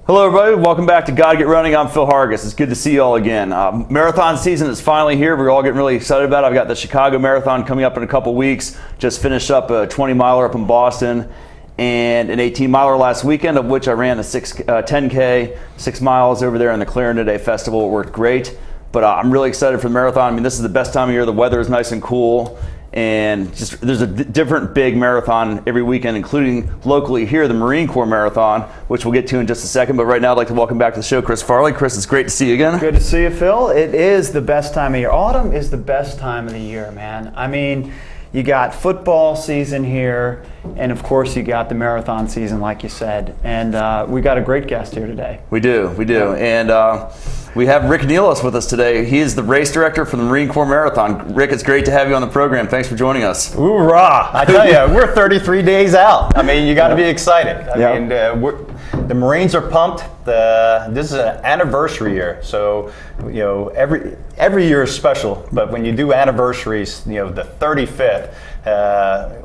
Hello everybody, welcome back to Gotta Get Running. I'm Phil Hargis. It's good to see you all again. Marathon season is finally here. We're all getting really excited about it. I've got the Chicago Marathon coming up in a couple weeks. Just finished up a 20-miler up in Boston and an 18-miler last weekend, of which I ran a 10K, 6 miles over there in the Clarendon Day Festival. It worked great, but I'm really excited for the marathon. I mean, this is the best time of year. The weather is nice and cool. And just there's a different big marathon every weekend, including locally here, the Marine Corps Marathon, which we'll get to in just a second. But right now, I'd like to welcome back to the show Chris Farley. Chris, it's great to see you again. Good to see you, Phil. It is the best time of year. Autumn is the best time of the year, man. I mean, you got football season here, and of course you got the marathon season, like you said. And we got a great guest here today. We do. Yeah. And we have Rick Nealis with us today. He is the race director for the Marine Corps Marathon. Rick, it's great to have you on the program. Thanks for joining us. Hoorah! I tell you, we're 33 days out. I mean, you got to be excited. I mean, the Marines are pumped. This is an anniversary year, so you know every year is special. But when you do anniversaries, you know the 35th.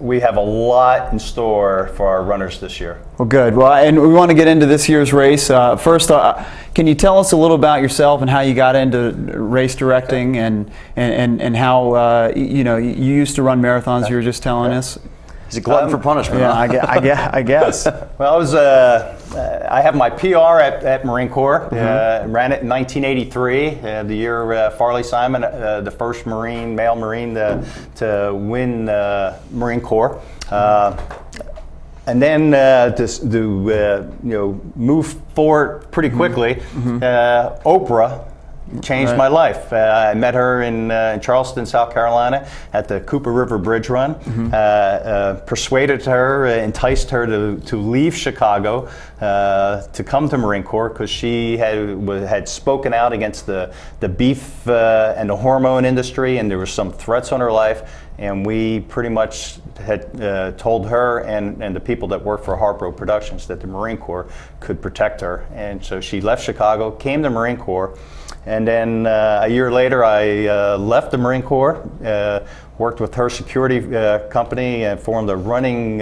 We have a lot in store for our runners this year. Well, good. Well, and we want to get into this year's race. First, can you tell us a little about yourself and how you got into race directing and how you used to run marathons? You were just telling us. He's a glutton for punishment. Yeah, I guess. Well, I have my PR at Marine Corps. Ran it in 1983, the year Farley Simon, the first male Marine to win Marine Corps. And then to move forward pretty quickly, Oprah changed my life. I met her in Charleston, South Carolina at the Cooper River Bridge Run. Persuaded her, enticed her to leave Chicago to come to Marine Corps because she had spoken out against the beef and the hormone industry, and there were some threats on her life. And we pretty much had told her and the people that work for Harpo Productions that the Marine Corps could protect her. And so she left Chicago, came to Marine Corps, and then a year later I left the Marine Corps, worked with her security company and formed a running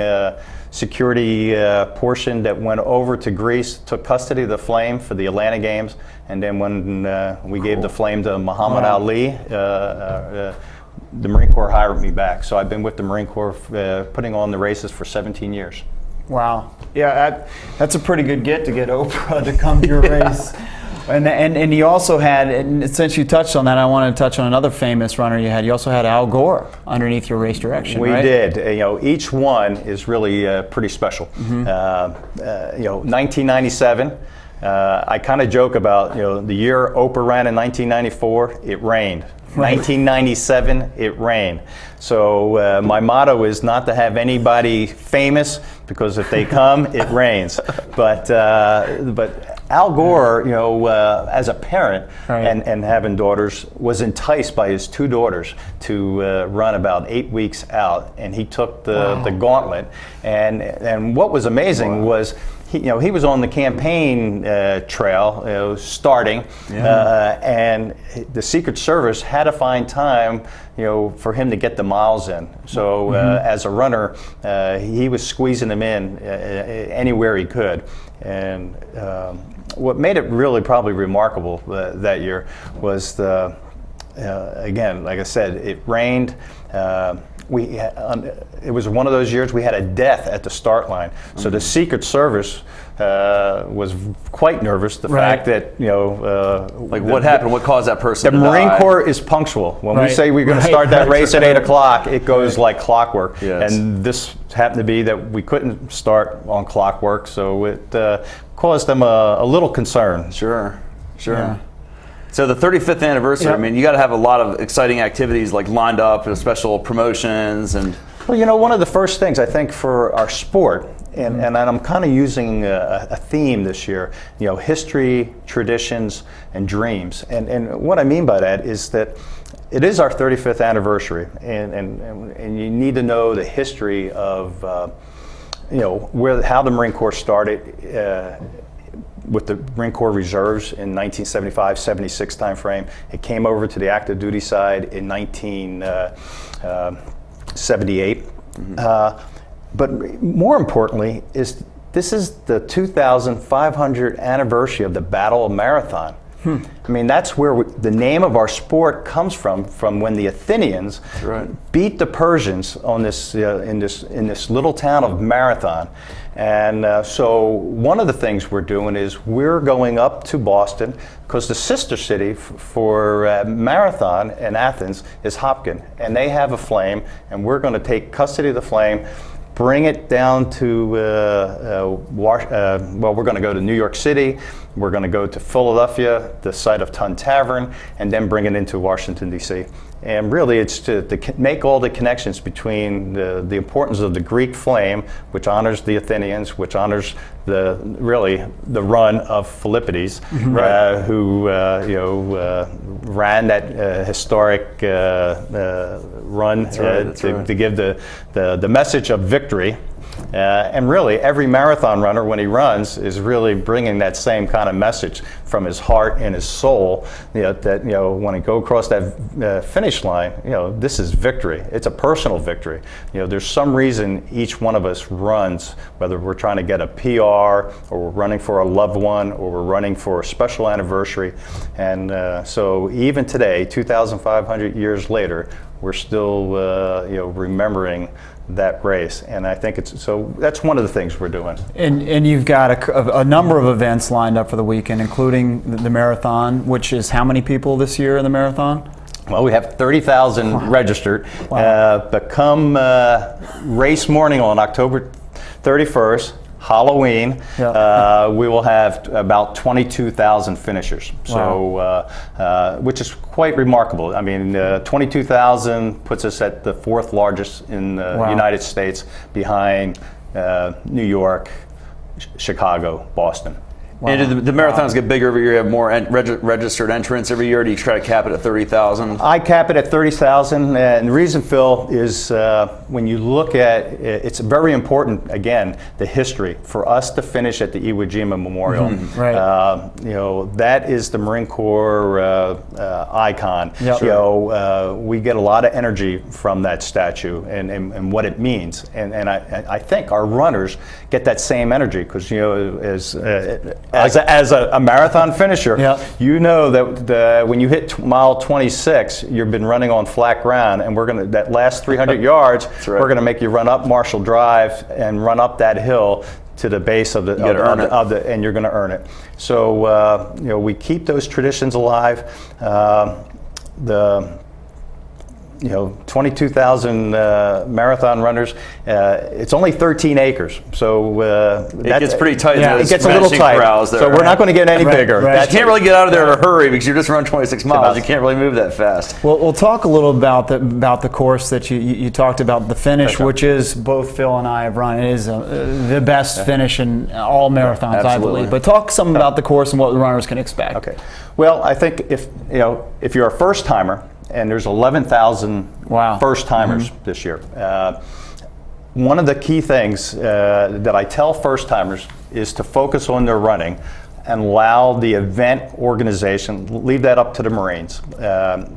security portion that went over to Greece, took custody of the Flame for the Atlanta Games, and then when we gave the Flame to Muhammad Ali, the Marine Corps hired me back. So I've been with the Marine Corps putting on the races for 17 years. Wow. Yeah, that's a pretty good get to get Oprah to come to your race. And you also had, and since you touched on that, I want to touch on another famous runner you had. You also had Al Gore underneath your race direction, We right? did. Each one is really pretty special. 1997, I kind of joke about, the year Oprah ran in 1994, it rained. 1997, it rained. So my motto is not to have anybody famous, because if they come, it rains. But Al Gore, as a parent and having daughters, was enticed by his two daughters to run about 8 weeks out, and he took the gauntlet. And what was amazing was, he was on the campaign trail, starting, and the Secret Service had to find time, for him to get the miles in. So as a runner, he was squeezing them in anywhere he could. And what made it really probably remarkable that year was again, like I said, it rained. It was one of those years we had a death at the start line. So the Secret Service was quite nervous. The fact that, what happened? What caused that person to die? The Marine Corps is punctual. When we say we're going to start that race at 8 o'clock, it goes like clockwork. Yes. And this happened to be that we couldn't start on clockwork, so it caused them a little concern. Sure. Yeah. So the 35th anniversary, I mean, you got to have a lot of exciting activities like lined up, special promotions and... Well, one of the first things I think for our sport, and I'm kind of using a theme this year, history, traditions, and dreams. And what I mean by that is that it is our 35th anniversary, and you need to know the history of, how the Marine Corps started. With the Marine Corps Reserves in 1975-76 timeframe. It came over to the active duty side in 1978. But more importantly is This is the 2,500th anniversary of the Battle of Marathon. I mean, that's where the name of our sport comes from when the Athenians beat the Persians on this in this little town of Marathon. And so one of the things we're doing is we're going up to Boston, because the sister city for Marathon in Athens is Hopkin, and they have a flame, and we're going to take custody of the flame, bring it down to, well, we're going to go to New York City, we're going to go to Philadelphia, the site of Tun Tavern, and then bring it into Washington, D.C. And really, it's to make all the connections between the importance of the Greek flame, which honors the Athenians, which honors the run of Philippides, who ran that historic run to give the message of victory. And really, every marathon runner, when he runs, is really bringing that same kind of message from his heart and his soul. That when he go across that finish line, this is victory. It's a personal victory. There's some reason each one of us runs, whether we're trying to get a PR, or we're running for a loved one, or we're running for a special anniversary. And so even today, 2,500 years later, we're still remembering that race, and I think that's one of the things we're doing. And you've got a number of events lined up for the weekend, including the marathon, which is how many people this year in the marathon? Well, we have 30,000 registered. But come race morning on October 31st, Halloween, we will have about 22,000 finishers. So, which is quite remarkable. I mean, 22,000 puts us at the 4th largest in the United States, behind New York, Chicago, Boston. And do the marathons get bigger every year? You have more registered entrants every year? Or do you try to cap it at 30,000? I cap it at 30,000. And the reason, Phil, is when you look at it's very important, again, the history. For us to finish at the Iwo Jima Memorial, that is the Marine Corps icon. We get a lot of energy from that statue and what it means. And I think our runners get that same energy, because, as a marathon finisher, you know that when you hit mile 26, you've been running on flat ground, and that last 300 yards, we're going to make you run up Marshall Drive and run up that hill to the base of and you're going to earn it. So we keep those traditions alive. 22,000 marathon runners. It's only 13 acres, so it gets pretty tight. It gets a little tight. So we're not going to get any bigger. You can't really get out of there in a hurry, because you're just running 26 miles. You can't really move that fast. Well, we'll talk a little about the course that you talked about, the finish, which is, both Phil and I have run. It is the best finish in all marathons, I believe. But talk some about the course and what the runners can expect. Okay. Well, I think if you're a first timer, and there's 11,000 first timers this year. One of the key things that I tell first timers is to focus on their running and allow the event organization, leave that up to the Marines.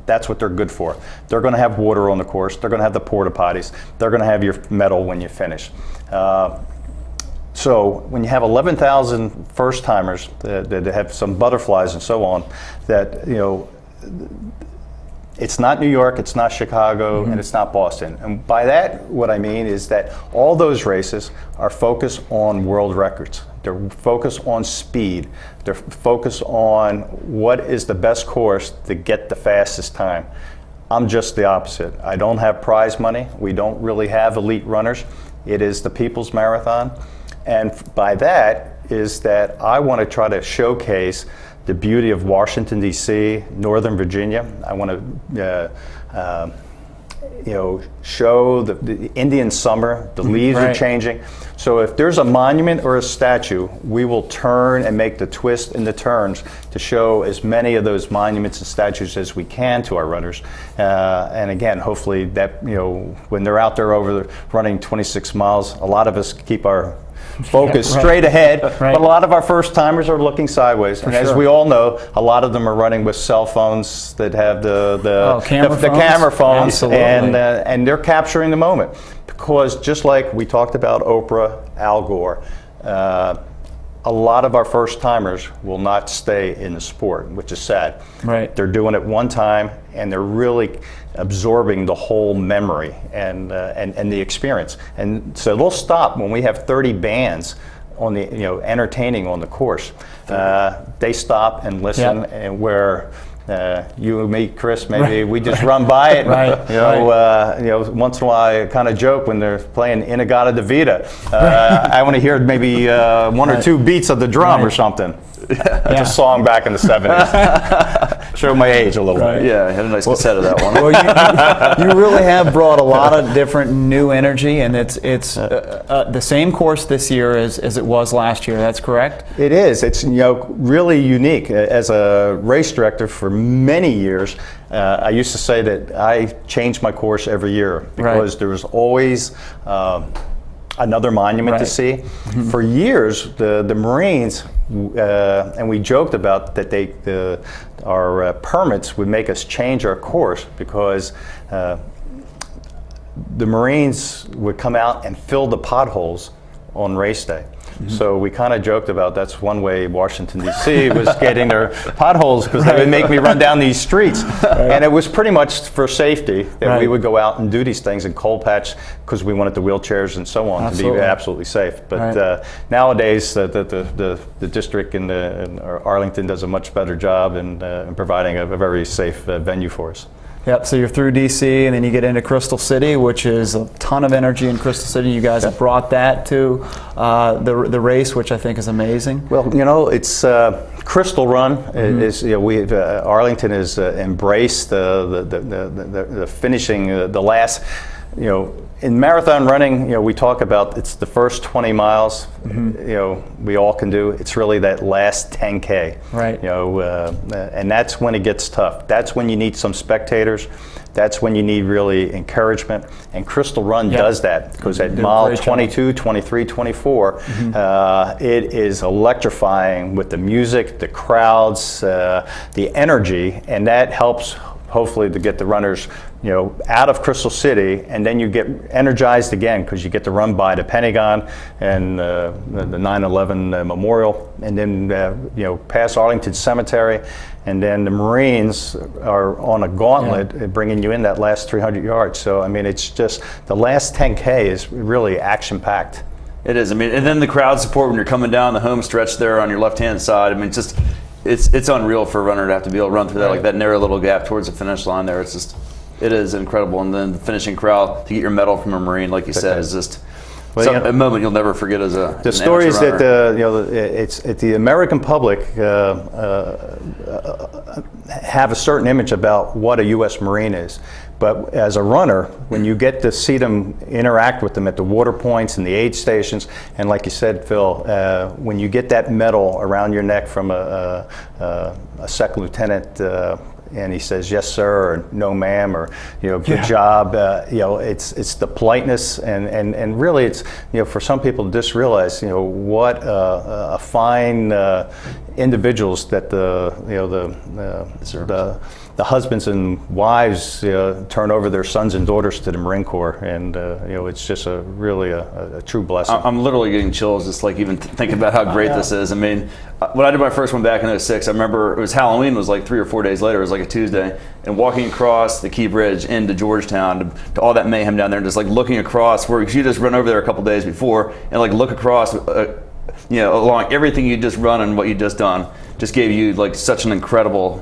That's what they're good for. They're going to have water on the course. They're going to have the porta potties. They're going to have your medal when you finish. So when you have 11,000 first timers that have some butterflies and so on, that it's not New York, it's not Chicago, and it's not Boston. And by that, what I mean is that all those races are focused on world records. They're focused on speed. They're focused on what is the best course to get the fastest time. I'm just the opposite. I don't have prize money. We don't really have elite runners. It is the People's Marathon. And by that is that I want to try to showcase the beauty of Washington, D.C., Northern Virginia. I want to, show the Indian summer. The leaves are changing. So if there's a monument or a statue, we will turn and make the twists and the turns to show as many of those monuments and statues as we can to our runners. And again, hopefully that, when they're out there running 26 miles, a lot of us keep our focus straight ahead, but a lot of our first timers are looking sideways. And as we all know, a lot of them are running with cell phones that have the camera phones, and they're capturing the moment. Because just like we talked about Oprah, Al Gore, a lot of our first timers will not stay in the sport, which is sad. Right. They're doing it one time, and they're really absorbing the whole memory and the experience. And so they'll stop when we have 30 bands on the entertaining on the course. They stop and listen, Yep. and where. You and me, Chris, maybe we just run by it. Right. Once in a while, I kind of joke when they're playing Inagata de Vida. I want to hear maybe one or two beats of the drum or something. That's a song back in the 70s. Show my age a little bit. Yeah, I had a nice cassette of that one. Well, you really have brought a lot of different new energy, and it's the same course this year as it was last year. That's correct? It is. It's really unique. As a race director for many years, I used to say that I change my course every year because there was always another monument to see. Mm-hmm. For years, the Marines, and we joked about that our permits would make us change our course because the Marines would come out and fill the potholes on race day. Mm-hmm. So we kind of joked about that's one way Washington, D.C. was getting their potholes because they would make me run down these streets. And it was pretty much for safety that we would go out and do these things in coal patch because we wanted the wheelchairs and so on to be absolutely safe. But nowadays, the district in Arlington does a much better job in providing a very safe venue for us. Yep, so you're through DC and then you get into Crystal City, which is a ton of energy in Crystal City. You guys have brought that to the race, which I think is amazing. Well, it's Crystal Run is Arlington has embraced the finishing the last in marathon running, we talk about it's the first 20 miles, we all can do. It's really that last 10K. Right. And that's when it gets tough. That's when you need some spectators. That's when you need really encouragement. And Crystal Run does that because at mile 22, 23, 24, it is electrifying with the music, the crowds, the energy, and that helps hopefully to get the runners out of Crystal City, and then you get energized again because you get to run by the Pentagon and the 9/11 Memorial, and then past Arlington Cemetery, and then the Marines are on a gauntlet bringing you in that last 300 yards. So I mean, it's just the last 10K is really action-packed. It is. I mean, and then the crowd support when you're coming down the home stretch there on your left-hand side. I mean, it's unreal for a runner to have to be able to run through that, like that narrow little gap towards the finish line there. It is incredible. And then the finishing crowd to get your medal from a Marine, like you said, is just a moment you'll never forget as a the stories that it's the American public have a certain image about what a U.S. Marine is. But as a runner, when you get to see them interact with them at the water points and the aid stations, and like you said, Phil, when you get that medal around your neck from a second lieutenant, and he says yes sir or no ma'am or good job, it's the politeness and really it's for some people to just realize what a fine individuals that the husbands and wives turn over their sons and daughters to the Marine Corps, and it's just really a true blessing. I'm literally getting chills just like even thinking about how great this is. I mean, when I did my first one back in 2006, I remember it was Halloween, was like 3 or 4 days later, it was like a Tuesday, and walking across the Key Bridge into Georgetown to all that mayhem down there, and just like looking across where you just run over there a couple days before and like look across along everything you just run and what you just done, just gave you like such an incredible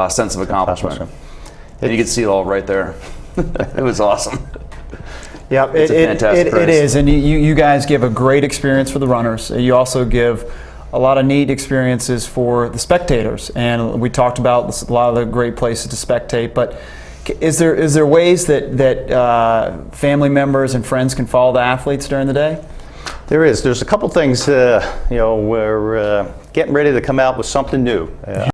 sense of accomplishment. And you can see it all right there. It was awesome. Yeah, it's a fantastic race. It is, and you guys give a great experience for the runners. You also give a lot of neat experiences for the spectators, and we talked about a lot of the great places to spectate. But is there ways that family members and friends can follow the athletes during the day? There is. There's a couple things. We're getting ready to come out with something new.